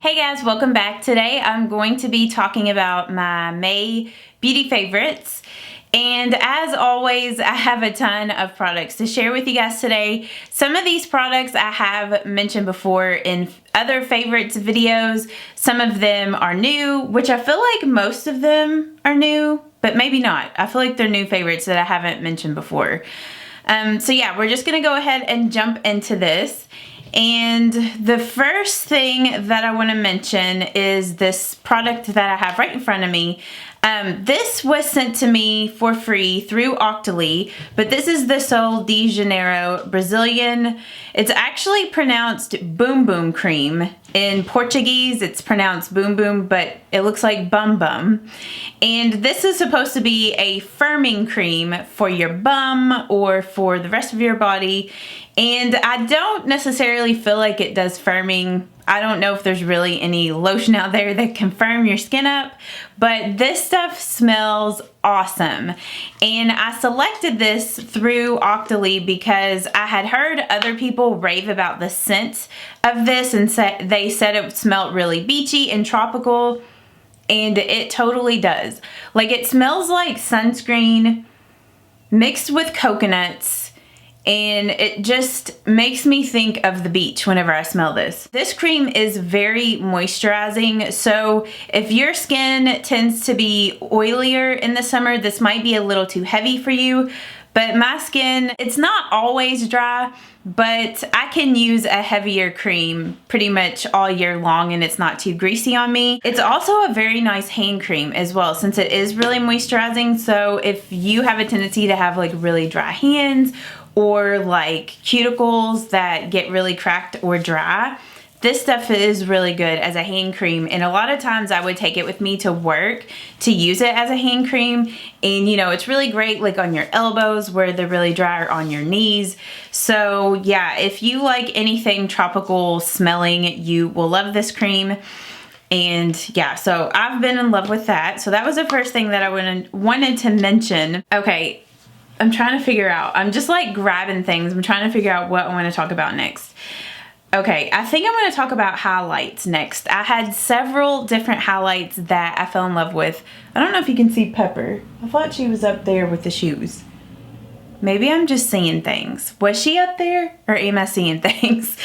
Hey guys, welcome back. Today I'm going to be talking about my May beauty favorites. And as always, I have a ton of products to share with you guys today. Some of these products I have mentioned before in other favorites videos. Some of them are new, which I feel like most of them are new, but maybe not. I feel like they're new favorites that I haven't mentioned before. So yeah, we're just gonna go ahead and jump into this. And the first thing that I want to mention is this product that I have right in front of me. This was sent to me for free through Octoly, but this is the Sol de Janeiro Brazilian. It's actually pronounced Boom Boom Cream. In Portuguese, it's pronounced Boom Boom, but it looks like Bum Bum. And this is supposed to be a firming cream for your bum or for the rest of your body. And I don't necessarily feel like it does firming. I don't know if there's really any lotion out there that can firm your skin up, but this stuff smells awesome. And I selected this through Octoly because I had heard other people rave about the scent of this and they said it smelled really beachy and tropical, and it totally does. Like, it smells like sunscreen mixed with coconuts. And it just makes me think of the beach whenever I smell this. This cream is very moisturizing, so if your skin tends to be oilier in the summer, this might be a little too heavy for you. But my skin, it's not always dry, but I can use a heavier cream pretty much all year long and it's not too greasy on me. It's also a very nice hand cream as well, since it is really moisturizing. So if you have a tendency to have like really dry hands or like cuticles that get really cracked or dry, this stuff is really good as a hand cream. And a lot of times I would take it with me to work to use it as a hand cream. And you know, it's really great like on your elbows where they're really dry, or on your knees. So yeah, if you like anything tropical smelling, you will love this cream. And yeah, so I've been in love with that. So that was the first thing that I wanted to mention. Okay, I'm trying to figure out, I'm just like grabbing things. I'm trying to figure out what I want to talk about next. Okay, I think I'm going to talk about highlights next. I had several different highlights that I fell in love with. I don't know if you can see Pepper. I thought she was up there with the shoes. Maybe I'm just seeing things. Was she up there, or am I seeing things?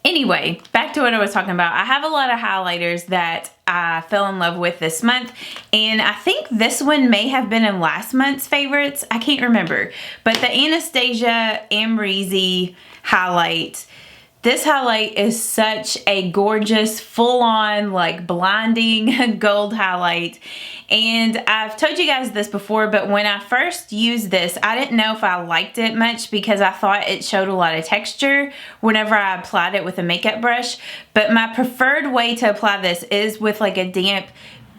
Anyway, back to what I was talking about. I have a lot of highlighters that I fell in love with this month, and I think this one may have been in last month's favorites. I can't remember, but the Anastasia Amrezy highlight. This highlight is such a gorgeous, full-on, like blinding gold highlight. And I've told you guys this before, but when I first used this, I didn't know if I liked it much because I thought it showed a lot of texture whenever I applied it with a makeup brush. But my preferred way to apply this is with like a damp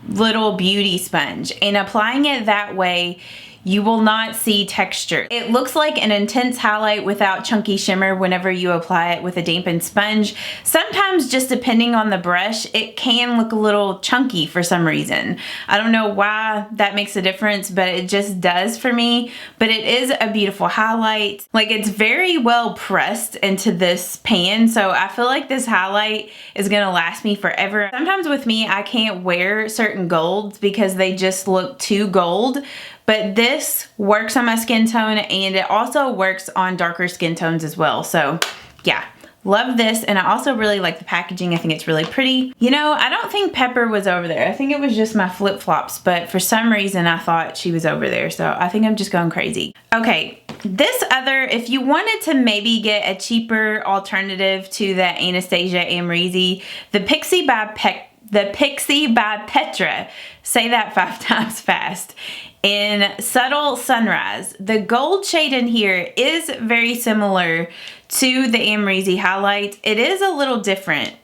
little beauty sponge. And applying it that way, you will not see texture. It looks like an intense highlight without chunky shimmer whenever you apply it with a dampened sponge. Sometimes, just depending on the brush, it can look a little chunky for some reason. I don't know why that makes a difference, but it just does for me. But it is a beautiful highlight. Like, it's very well pressed into this pan, so I feel like this highlight is gonna last me forever. Sometimes with me, I can't wear certain golds because they just look too gold. But this works on my skin tone, and it also works on darker skin tones as well. So yeah, love this. And I also really like the packaging. I think it's really pretty. You know, I don't think Pepper was over there. I think it was just my flip-flops, but for some reason I thought she was over there. So I think I'm just going crazy. Okay, this other, if you wanted to maybe get a cheaper alternative to the Anastasia Amrezy, the Pixi by Petra, say that 5 times fast, in Subtle Sunrise. The gold shade in here is very similar to the Amrezy highlight. It is a little different.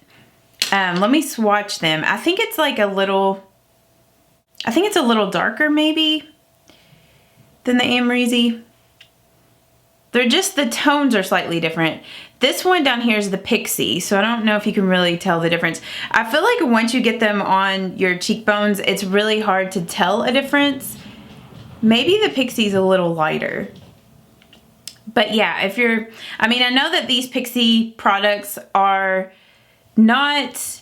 Let me swatch them. I think it's like a little darker maybe than the Amrezy. They're just, the tones are slightly different. This one down here is the Pixi, so I don't know if you can really tell the difference. I feel like once you get them on your cheekbones, it's really hard to tell a difference. Maybe the Pixi's a little lighter. But yeah, if you're, I mean, I know that these Pixi products are not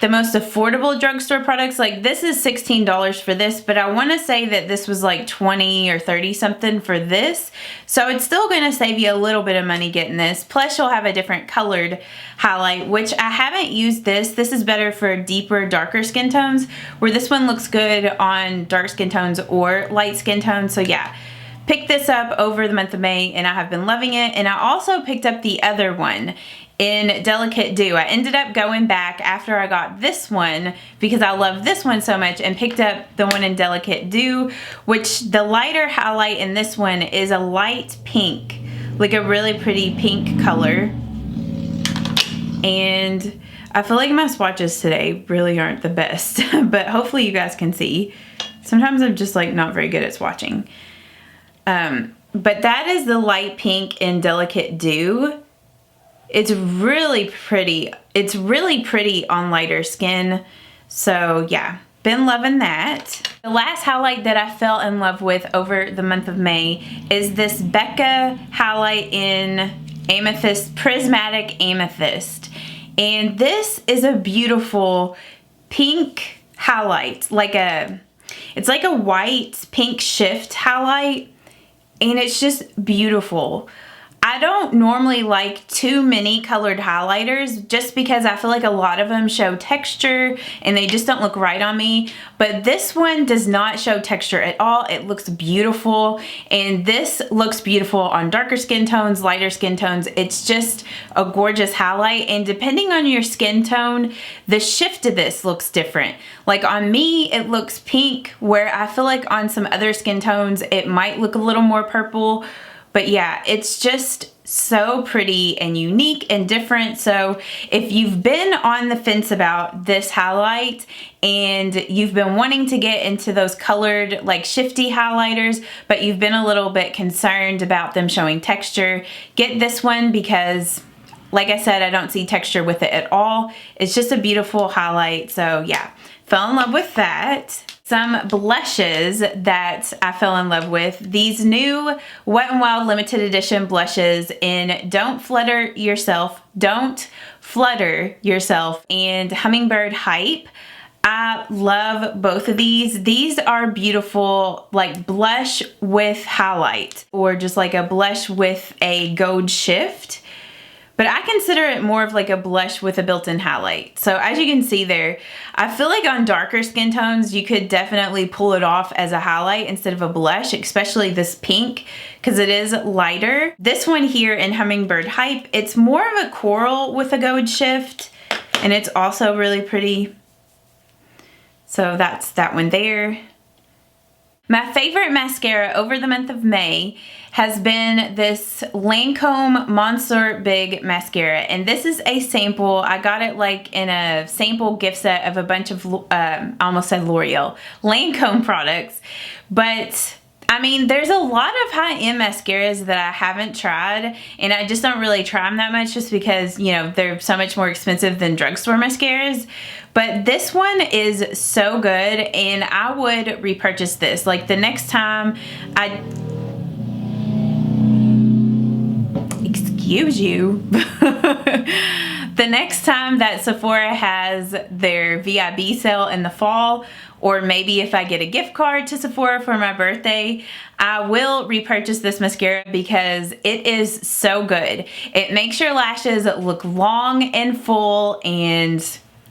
the most affordable drugstore products. Like this is $16 for this, but I want to say that this was like 20 or 30 something for this. So it's still going to save you a little bit of money getting this. Plus you'll have a different colored highlight, which I haven't used this. This is better for deeper, darker skin tones, where this one looks good on dark skin tones or light skin tones. So yeah, picked this up over the month of May and I have been loving it. And I also picked up the other one in Delicate Dew. I ended up going back after I got this one because I love this one so much and picked up the one in Delicate Dew, which the lighter highlight in this one is a light pink, like a really pretty pink color. And I feel like my swatches today really aren't the best, but hopefully you guys can see. Sometimes I'm just like not very good at swatching. But that is the light pink in Delicate Dew. It's really pretty. It's really pretty on lighter skin. So yeah, been loving that. The last highlight that I fell in love with over the month of May is this Becca highlight in Amethyst, Prismatic Amethyst. And this is a beautiful pink highlight, it's like a white pink shift highlight, and it's just beautiful. I don't normally like too many colored highlighters just because I feel like a lot of them show texture and they just don't look right on me. But this one does not show texture at all. It looks beautiful, and this looks beautiful on darker skin tones, lighter skin tones. It's just a gorgeous highlight, and depending on your skin tone, the shift of this looks different. Like on me, it looks pink, where I feel like on some other skin tones, it might look a little more purple. But yeah, it's just so pretty and unique and different. So if you've been on the fence about this highlight and you've been wanting to get into those colored, like shifty highlighters, but you've been a little bit concerned about them showing texture, get this one because, like I said, I don't see texture with it at all. It's just a beautiful highlight. So yeah, fell in love with that. Some blushes that I fell in love with. These new Wet n Wild limited edition blushes in Don't Flutter Yourself, and Hummingbird Hype. I love both of these. These are beautiful, like blush with highlight, or just like a blush with a gold shift. But I consider it more of like a blush with a built-in highlight. So as you can see there, I feel like on darker skin tones, you could definitely pull it off as a highlight instead of a blush, especially this pink, because it is lighter. This one here in Hummingbird Hype, it's more of a coral with a gold shift, and it's also really pretty. So that's that one there. My favorite mascara over the month of May has been this Lancome Monsieur Big Mascara. And this is a sample. I got it like in a sample gift set of a bunch of, I almost said L'Oreal, Lancome products. But I mean, there's a lot of high-end mascaras that I haven't tried, and I just don't really try them that much just because, you know, they're so much more expensive than drugstore mascaras. But this one is so good, and I would repurchase this. Like the next time excuse you. The next time that Sephora has their VIB sale in the fall, or maybe if I get a gift card to Sephora for my birthday, I will repurchase this mascara because it is so good. It makes your lashes look long and full, and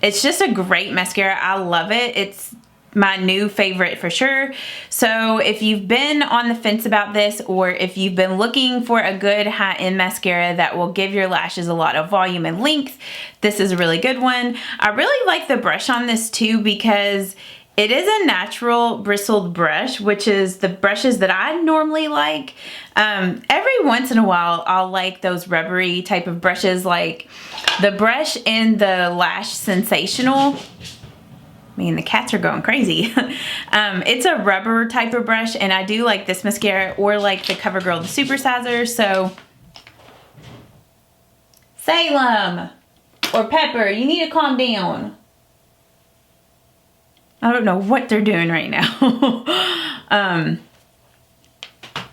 it's just a great mascara. I love it. It's my new favorite for sure. So if you've been on the fence about this, or if you've been looking for a good high-end mascara that will give your lashes a lot of volume and length, this is a really good one. I really like the brush on this too because it is a natural bristled brush, which is the brushes that I normally like. Every once in a while, I'll like those rubbery type of brushes, like the brush in the Lash Sensational. I mean, the cats are going crazy. It's a rubber type of brush, and I do like this mascara, or like the CoverGirl, the Supersizer. So, Salem or Pepper, you need to calm down. I don't know what they're doing right now.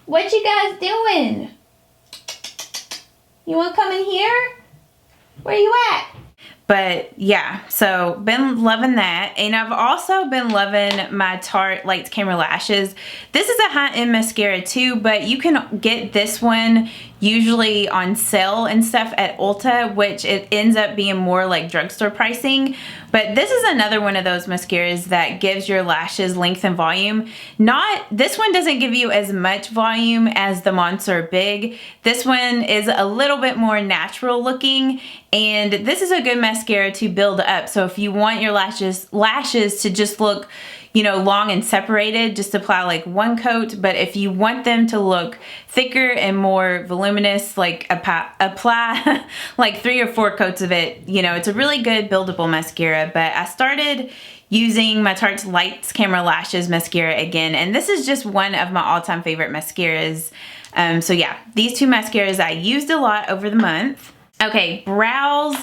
What you guys doing? You want to come in here? Where you at? But yeah, so been loving that. And I've also been loving my Tarte Lights Camera Lashes. This is a high-end mascara too, but you can get this one usually on sale and stuff at Ulta, which it ends up being more like drugstore pricing. But this is another one of those mascaras that gives your lashes length and volume. This one doesn't give you as much volume as the Monsieur Big. This one is a little bit more natural looking, and this is a good mascara to build up. So if you want your lashes to just look, you know, long and separated, just apply like one coat. But if you want them to look thicker and more voluminous, like apply like 3 or 4 coats of it. You know, it's a really good buildable mascara. But I started using my Tarte Lights Camera Lashes mascara again, and this is just one of my all-time favorite mascaras. So yeah, these 2 mascaras I used a lot over the month. Okay, brows.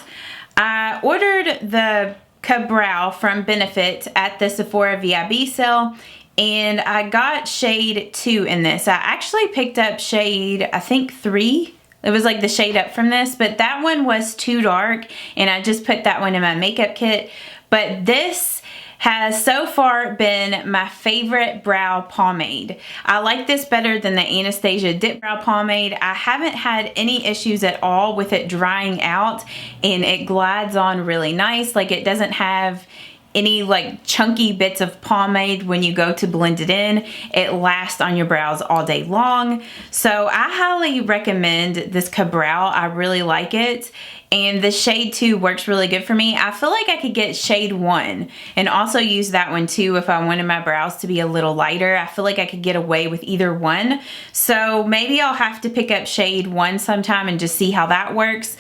I ordered the Ka-Brow from Benefit at the Sephora VIB sale, and I got shade 2 in this. I actually picked up shade, I think 3. It was like the shade up from this, but that one was too dark, and I just put that one in my makeup kit. But this has so far been my favorite brow pomade. I like this better than the Anastasia Dip Brow Pomade. I haven't had any issues at all with it drying out, and it glides on really nice. Like, it doesn't have any like chunky bits of pomade when you go to blend it in. It lasts on your brows all day long. So I highly recommend this Ka-Brow. I really like it. And the shade 2 works really good for me. I feel like I could get shade 1 and also use that one too if I wanted my brows to be a little lighter. I feel like I could get away with either one. So maybe I'll have to pick up shade 1 sometime and just see how that works.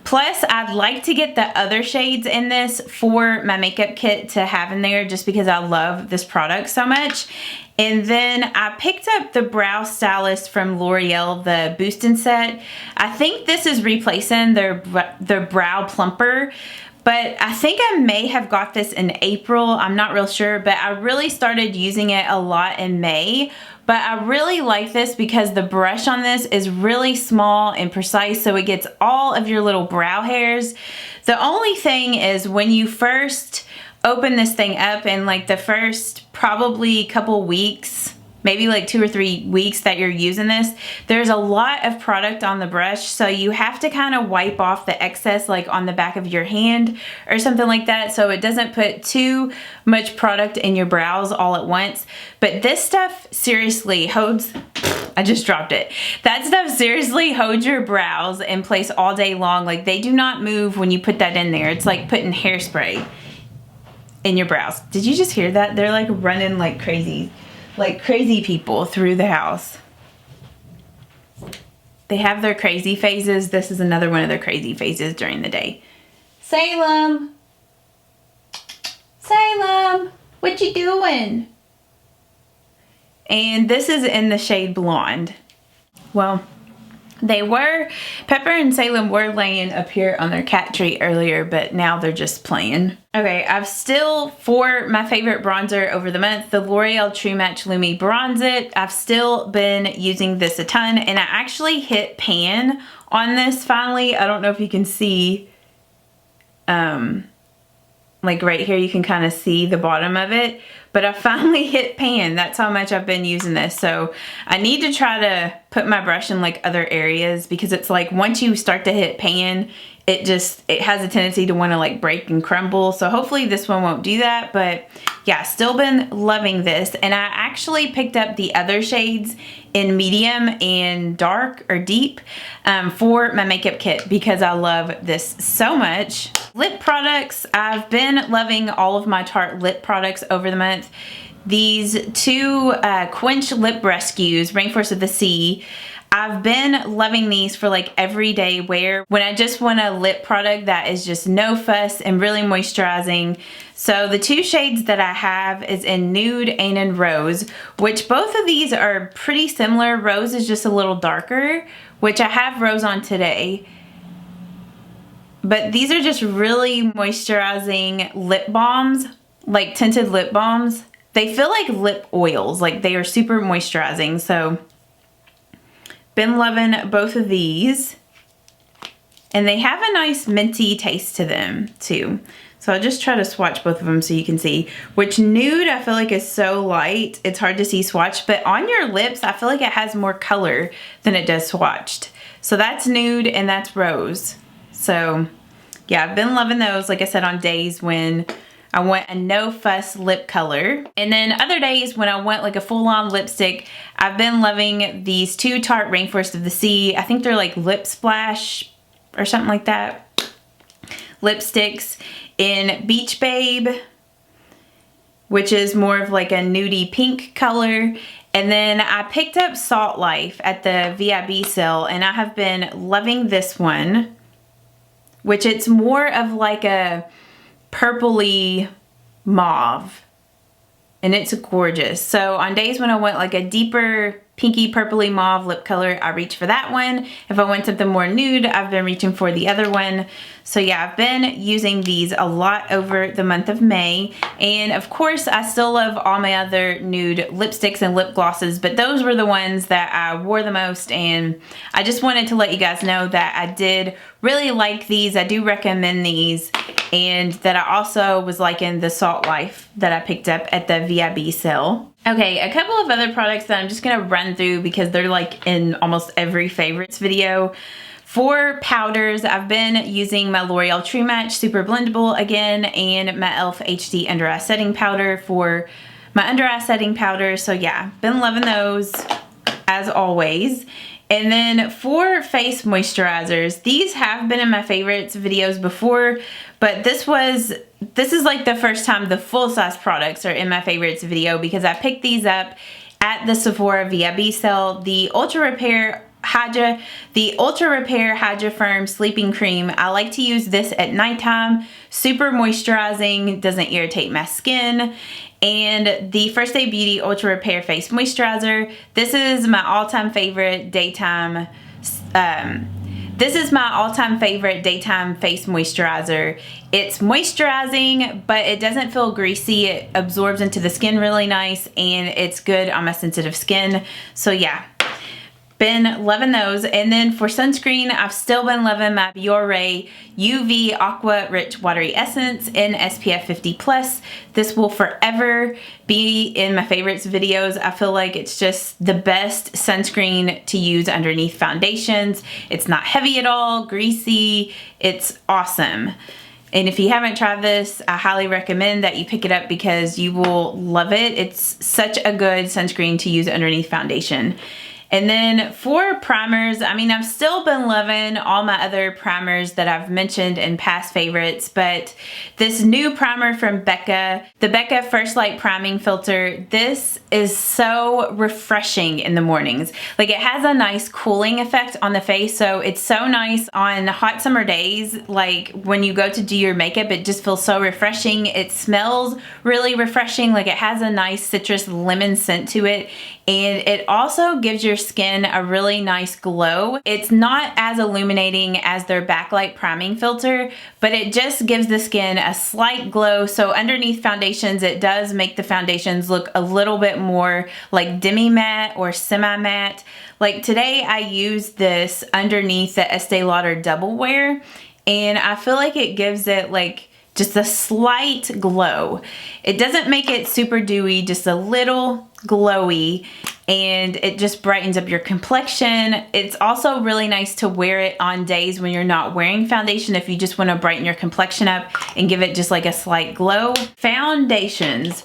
Plus, I'd like to get the other shades in this for my makeup kit to have in there, just because I love this product so much. And then I picked up the Brow Stylist from L'Oreal, the Boostin' Set. I think this is replacing their Brow Plumper, but I think I may have got this in April. I'm not real sure, but I really started using it a lot in May. But I really like this because the brush on this is really small and precise, so it gets all of your little brow hairs. The only thing is when you first open this thing up, in like the first probably couple weeks, maybe like 2 or 3 weeks that you're using this, there's a lot of product on the brush, so you have to kind of wipe off the excess like on the back of your hand or something like that, so it doesn't put too much product in your brows all at once. But this stuff seriously holds, I just dropped it. That stuff seriously holds your brows in place all day long. Like, they do not move when you put that in there. It's like putting hairspray in your brows. Did you just hear that? They're like running like crazy people through the house. They have their crazy phases. This is another one of their crazy phases during the day. Salem! Salem! What you doing? And this is in the shade Blonde. Well, Pepper and Salem were laying up here on their cat tree earlier, but now they're just playing. Okay, for my favorite bronzer over the month, the L'Oreal True Match Lumi Bronze It. I've still been using this a ton, and I actually hit pan on this finally. I don't know if you can see, like right here, you can kind of see the bottom of it. But I finally hit pan. That's how much I've been using this. So I need to try to put my brush in like other areas, because it's like once you start to hit pan, it has a tendency to want to like break and crumble. So hopefully this one won't do that. But yeah, still been loving this. And I actually picked up the other shades in medium and dark or deep for my makeup kit, because I love this so much. Lip products, I've been loving all of my Tarte lip products over the month. These 2 Quench Lip Rescues, Rainforest of the Sea, I've been loving these for like everyday wear when I just want a lip product that is just no fuss and really moisturizing. So the 2 shades that I have is in Nude and in Rose, which both of these are pretty similar. Rose is just a little darker, which I have Rose on today. But these are just really moisturizing lip balms, like tinted lip balms. They feel like lip oils, like they are super moisturizing. So been loving both of these. And they have a nice minty taste to them too. So I'll just try to swatch both of them so you can see. Which nude I feel like is so light, it's hard to see swatched. But on your lips, I feel like it has more color than it does swatched. So that's nude and that's rose. So yeah, I've been loving those, like I said, on days when I want a no fuss lip color. And then other days when I want like a full on lipstick, I've been loving these two Tarte Rainforest of the Sea. I think they're like Lip Splash or something like that. Lipsticks in Beach Babe, which is more of like a nudie pink color. And then I picked up Salt Life at the VIB sale, and I have been loving this one, which it's more of like a purpley mauve, and it's gorgeous. So on days when I want like a deeper pinky purpley mauve lip color, I reach for that one. If I want something more nude, I've been reaching for the other one. So yeah, I've been using these a lot over the month of May. And of course, I still love all my other nude lipsticks and lip glosses, but those were the ones that I wore the most. And I just wanted to let you guys know that I did really like these. I do recommend these. And that I also was liking the Salt Life that I picked up at the VIB sale. Okay, a couple of other products that I'm just gonna run through because they're like in almost every favorites video. For powders, I've been using my L'Oreal True Match Super Blendable again, and my e.l.f. HD Under Eye Setting Powder for my under eye setting powder. So yeah, been loving those as always. And then for face moisturizers, these have been in my favorites videos before, but this is like the first time the full size products are in my favorites video because I picked these up at the Sephora VIB sale. The Ultra Repair Hydra Firm Sleeping Cream. I like to use this at nighttime. Super moisturizing, doesn't irritate my skin. And the First Aid Beauty Ultra Repair Face Moisturizer. This is my all-time favorite daytime face moisturizer. It's moisturizing, but it doesn't feel greasy. It absorbs into the skin really nice, and it's good on my sensitive skin. So yeah, been loving those. And then for sunscreen, I've still been loving my Biore UV Aqua Rich Watery Essence in SPF 50+. This will forever be in my favorites videos. I feel like it's just the best sunscreen to use underneath foundations. It's not heavy at all, greasy. It's awesome. And if you haven't tried this, I highly recommend that you pick it up because you will love it. It's such a good sunscreen to use underneath foundation. And then for primers, I mean, I've still been loving all my other primers that I've mentioned in past favorites, but this new primer from Becca, the Becca First Light Priming Filter, this is so refreshing in the mornings. Like, it has a nice cooling effect on the face, so it's so nice on hot summer days. Like, when you go to do your makeup, it just feels so refreshing. It smells really refreshing. Like, it has a nice citrus lemon scent to it. And it also gives your skin a really nice glow. It's not as illuminating as their Backlight Priming Filter, but it just gives the skin a slight glow. So underneath foundations, it does make the foundations look a little bit more like demi-matte or semi-matte. Like today, I used this underneath the Estee Lauder Double Wear, and I feel like it gives it like just a slight glow. It doesn't make it super dewy, just a little glowy, and it just brightens up your complexion. It's also really nice to wear it on days when you're not wearing foundation if you just want to brighten your complexion up and give it just like a slight glow. Foundations.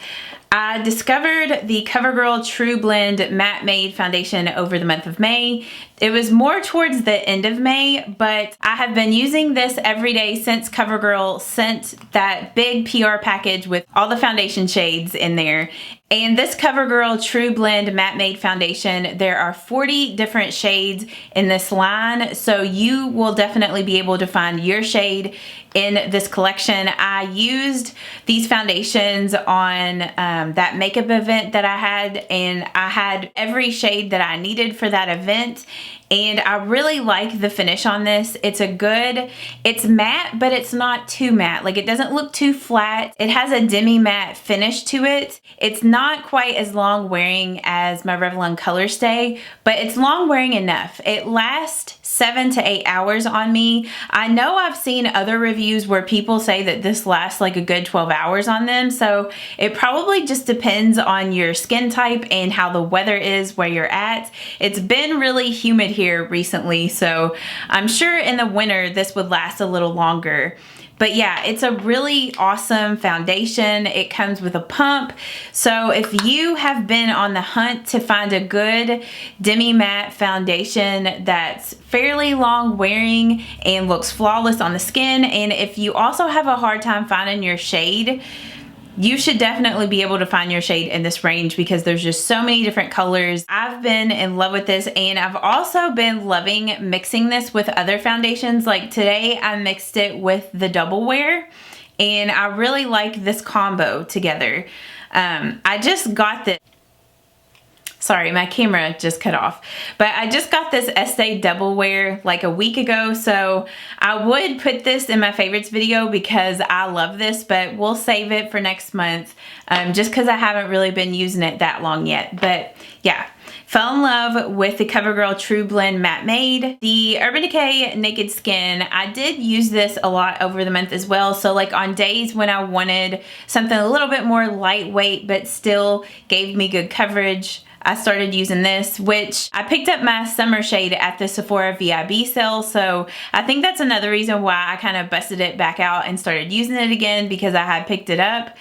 I discovered the CoverGirl True Blend Matte Made Foundation over the month of May. It was more towards the end of May, but I have been using this every day since CoverGirl sent that big PR package with all the foundation shades in there. And this CoverGirl True Blend Matte Made Foundation, there are 40 different shades in this line, so you will definitely be able to find your shade in this collection. I used these foundations on that makeup event that I had, and I had every shade that I needed for that event. And I really like the finish on this. It's matte, but it's not too matte. Like, it doesn't look too flat. It has a demi-matte finish to it. It's not quite as long wearing as my Revlon Color Stay, but it's long wearing enough. It lasts 7 to 8 hours on me. I know I've seen other reviews where people say that this lasts like a good 12 hours on them, so it probably just depends on your skin type and how the weather is where you're at. It's been really humid here recently, so I'm sure in the winter this would last a little longer. But yeah, it's a really awesome foundation. It comes with a pump. So if you have been on the hunt to find a good demi-matte foundation that's fairly long wearing and looks flawless on the skin, and if you also have a hard time finding your shade, you should definitely be able to find your shade in this range because there's just so many different colors. I've been in love with this, and I've also been loving mixing this with other foundations. Like today I mixed it with the Double Wear, and I really like this combo together. I just got this. Sorry, my camera just cut off. But I just got this Estee Double Wear like a week ago, so I would put this in my favorites video because I love this, but we'll save it for next month just because I haven't really been using it that long yet. But yeah, fell in love with the CoverGirl True Blend Matte Made. The Urban Decay Naked Skin, I did use this a lot over the month as well. So like on days when I wanted something a little bit more lightweight but still gave me good coverage, I started using this, which I picked up my summer shade at the Sephora VIB sale. So I think that's another reason why I kind of busted it back out and started using it again, because I had picked it up.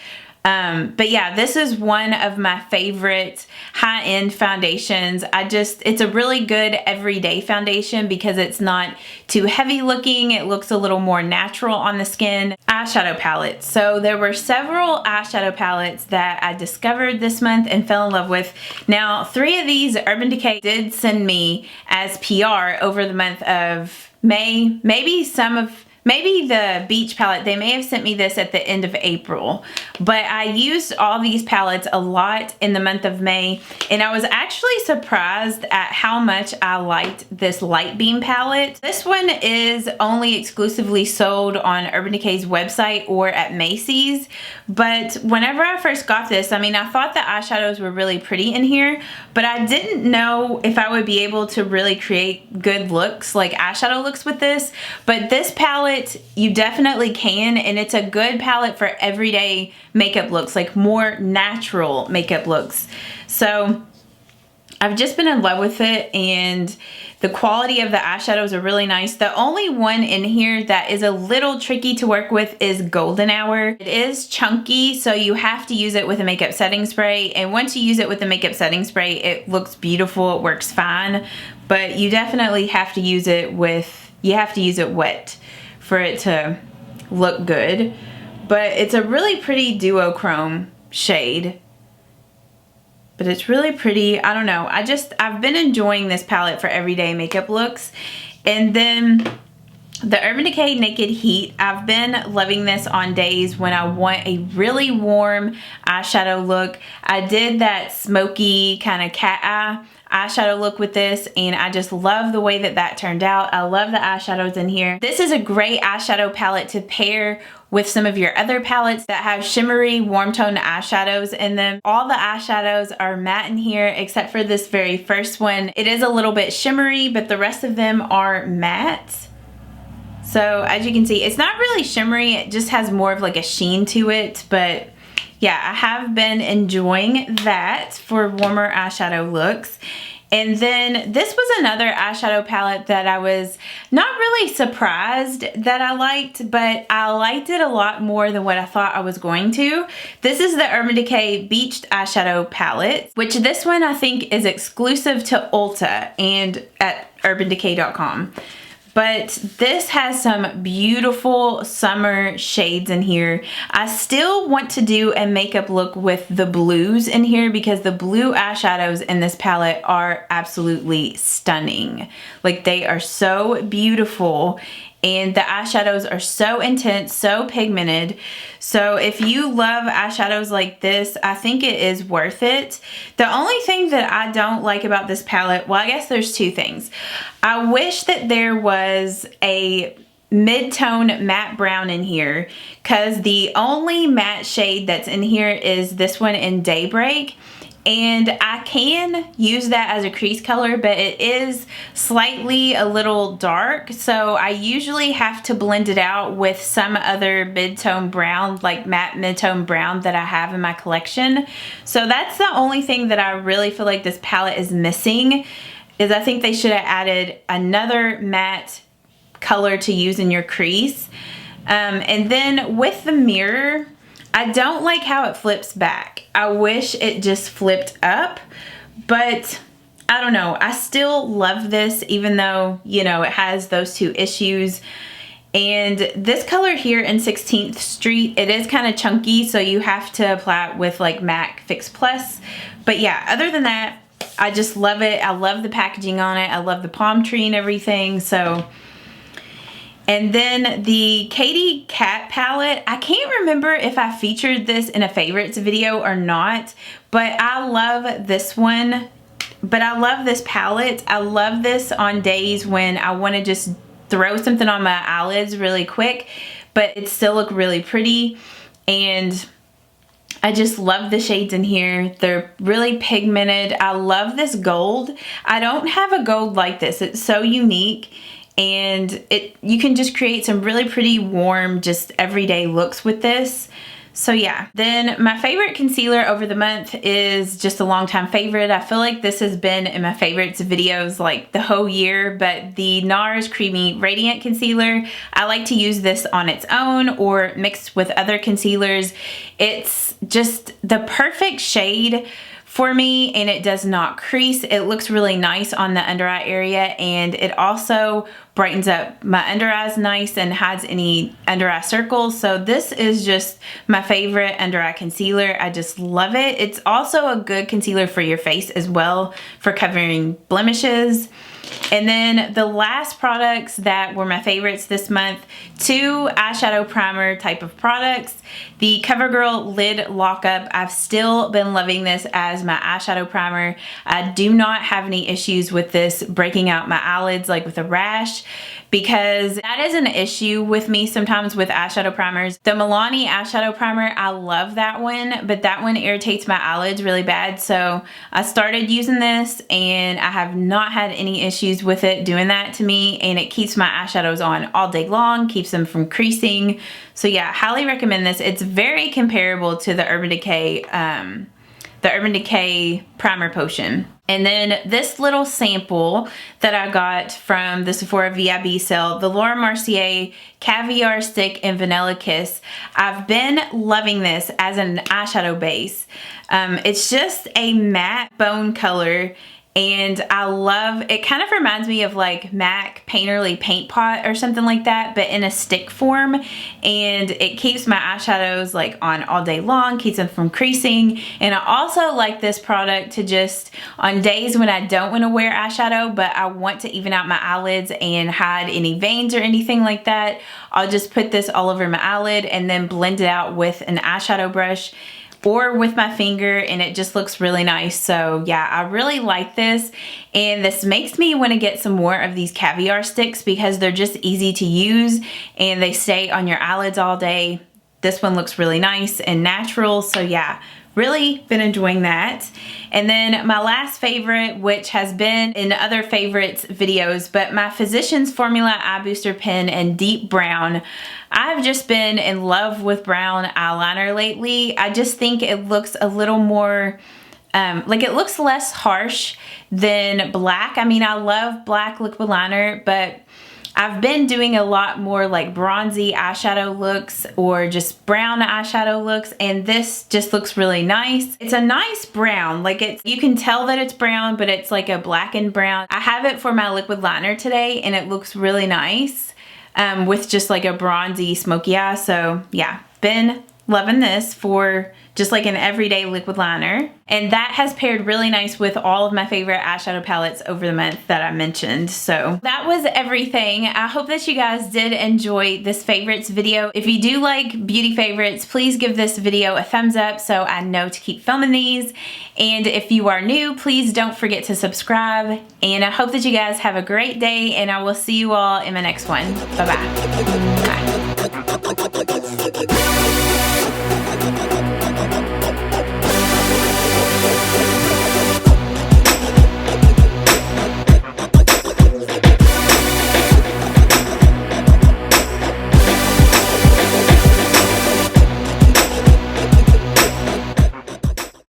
But yeah, this is one of my favorite high-end foundations. It's a really good everyday foundation because it's not too heavy looking. It looks a little more natural on the skin. Eyeshadow palette. So there were several eyeshadow palettes that I discovered this month and fell in love with. Now, 3 of these Urban Decay did send me as PR over the month of May. Maybe the beach palette, they may have sent me this at the end of April, but I used all these palettes a lot in the month of May, and I was actually surprised at how much I liked this Light Beam palette. This one is only exclusively sold on Urban Decay's website or at Macy's, but whenever I first got this, I mean, I thought the eyeshadows were really pretty in here, but I didn't know if I would be able to really create good looks, like eyeshadow looks with this, but this palette you definitely can, and it's a good palette for everyday makeup looks, like more natural makeup looks. So I've just been in love with it, and the quality of the eyeshadows are really nice. The only one in here that is a little tricky to work with is Golden Hour. It is chunky, so you have to use it with a makeup setting spray, and once you use it with the makeup setting spray, it looks beautiful, it works fine, but you definitely have to use it wet for it to look good. But it's a really pretty duochrome shade, but it's really pretty. I don't know, I've been enjoying this palette for everyday makeup looks. And then the Urban Decay Naked Heat, I've been loving this on days when I want a really warm eyeshadow look. I did that smoky kind of cat eye eyeshadow look with this, and I just love the way that turned out. I love the eyeshadows in here. This is a great eyeshadow palette to pair with some of your other palettes that have shimmery warm tone eyeshadows in them. All the eyeshadows are matte in here except for this very first one. It is a little bit shimmery, but the rest of them are matte. So as you can see, it's not really shimmery, it just has more of like a sheen to it. But yeah, I have been enjoying that for warmer eyeshadow looks. And then this was another eyeshadow palette that I was not really surprised that I liked, but I liked it a lot more than what I thought I was going to. This is the Urban Decay Beached Eyeshadow Palette, which this one I think is exclusive to Ulta and at urbandecay.com. But this has some beautiful summer shades in here. I still want to do a makeup look with the blues in here because the blue eyeshadows in this palette are absolutely stunning. Like, they are so beautiful, and the eyeshadows are so intense, so pigmented. So if you love eyeshadows like this, I think it is worth it. The only thing that I don't like about this palette, well, I guess there's 2 things. I wish that there was a mid-tone matte brown in here, because the only matte shade that's in here is this one in Daybreak. and I can use that as a crease color, but it is slightly a little dark, so I usually have to blend it out with some other mid-tone brown, like matte mid-tone brown that I have in my collection. So that's the only thing that I really feel like this palette is missing, is I think they should have added another matte color to use in your crease. And then with the mirror, I don't like how it flips back. I wish it just flipped up, but I don't know. I still love this, even though, you know, it has those two issues. And this color here in 16th Street, it is kind of chunky, so you have to apply it with like MAC Fix Plus. But yeah, other than that, I just love it. I love the packaging on it. I love the palm tree and everything. So, and then the Katy Kat palette, I can't remember if I featured this in a favorites video or not, but I love this one. But I love this palette. I love this on days when I want to just throw something on my eyelids really quick, but it still look really pretty. And I just love the shades in here. They're really pigmented. I love this gold. I don't have a gold like this. It's so unique. And you can just create some really pretty warm, just everyday looks with this. So yeah, then my favorite concealer over the month is just a longtime favorite. I feel like this has been in my favorites videos like the whole year, but the NARS Creamy Radiant Concealer, I like to use this on its own or mixed with other concealers. It's just the perfect shade for me, and it does not crease. It looks really nice on the under eye area, and it also brightens up my under eyes nice and hides any under eye circles. So this is just my favorite under eye concealer. I just love it. It's also a good concealer for your face as well, for covering blemishes. And then the last products that were my favorites this month, two eyeshadow primer type of products. The CoverGirl Lid Lockup, I've still been loving this as my eyeshadow primer. I do not have any issues with this breaking out my eyelids like with a rash, because that is an issue with me sometimes with eyeshadow primers. The Milani eyeshadow primer, I love that one, but that one irritates my eyelids really bad. So I started using this and I have not had any issues with it doing that to me, and it keeps my eyeshadows on all day long, keeps them from creasing. So yeah, highly recommend this. It's very comparable to the Urban Decay Primer Potion. And then this little sample that I got from the Sephora VIB sale, the Laura Mercier Caviar Stick in Vanilla Kiss. I've been loving this as an eyeshadow base. It's just a matte bone color, and I love, it kind of reminds me of like MAC Painterly Paint Pot or something like that, but in a stick form, and it keeps my eyeshadows like on all day long, keeps them from creasing. And I also like this product to just, on days when I don't want to wear eyeshadow, but I want to even out my eyelids and hide any veins or anything like that, I'll just put this all over my eyelid and then blend it out with an eyeshadow brush or with my finger, and it just looks really nice. So yeah, I really like this, and this makes me want to get some more of these caviar sticks because they're just easy to use and they stay on your eyelids all day. This one looks really nice and natural, so yeah, really been enjoying that. And then my last favorite, which has been in other favorites videos, but my Physicians Formula Eye Booster Pen in Deep Brown. I've just been in love with brown eyeliner lately. I just think it looks a little more, like it looks less harsh than black. I mean, I love black liquid liner, but I've been doing a lot more like bronzy eyeshadow looks or just brown eyeshadow looks, and this just looks really nice. It's a nice brown, like you can tell that it's brown, but it's like a blackened brown. I have it for my liquid liner today, and it looks really nice with just like a bronzy smoky eye. So yeah, been loving this for just like an everyday liquid liner. And that has paired really nice with all of my favorite eyeshadow palettes over the month that I mentioned. So that was everything. I hope that you guys did enjoy this favorites video. If you do like beauty favorites, please give this video a thumbs up so I know to keep filming these. And if you are new, please don't forget to subscribe. And I hope that you guys have a great day, and I will see you all in my next one. Bye-bye. Bye.